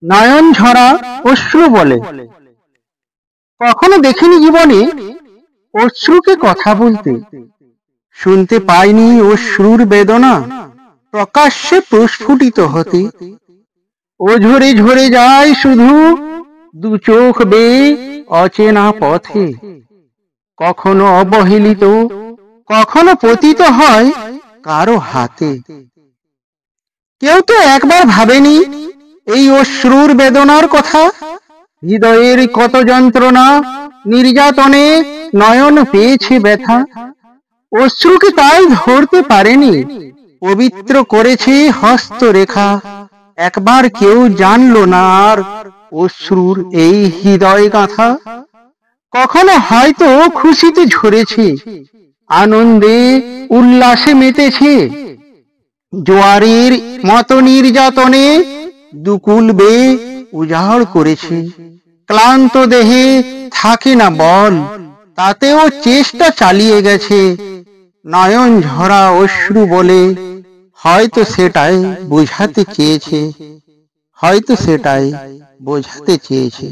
নয়ন ঝরা অশ্রু বলে। কখনো দেখিনি জীবনে অশ্রুকে কথা বলতে, শুনতে পাইনি অশ্রুর বেদনা প্রকাশ্যে প্রস্ফুটিত হতে। ও ঝরে ঝরে যায় শুধু দু চোখ বেয়ে অচেনা পথে, কখনো অবহেলিত, কখনো পতিত হয় কারো হাতে। কেউ তো একবার ভাবেনি এই অশ্রুর বেদনার কথা, হৃদয়ের কত যন্ত্রণা নির্যাতনে নয়ন পেয়েছে ব্যথা। অশ্রুকে তাই ধরতে পারেনি, পবিত্র করেছে হস্তরেখা। একবার কেউ জানলো না আর অশ্রুর এই হৃদয় গাঁথা। কখনো হয়তো খুশিতে ঝরেছে, আনন্দে উল্লাসে মেতেছে, জোয়ারের মতো নির্যাতনে দুকুল বেয়ে উজাড় করেছে। ক্লান্ত দেহে থাকে না বল, তাতেও চেষ্টা চালিয়ে গেছে। নয়ন ঝরা অশ্রু বলে হয়তো সেটাই বোঝাতে চেয়েছে, হয়তো সেটাই বোঝাতে চেয়েছে।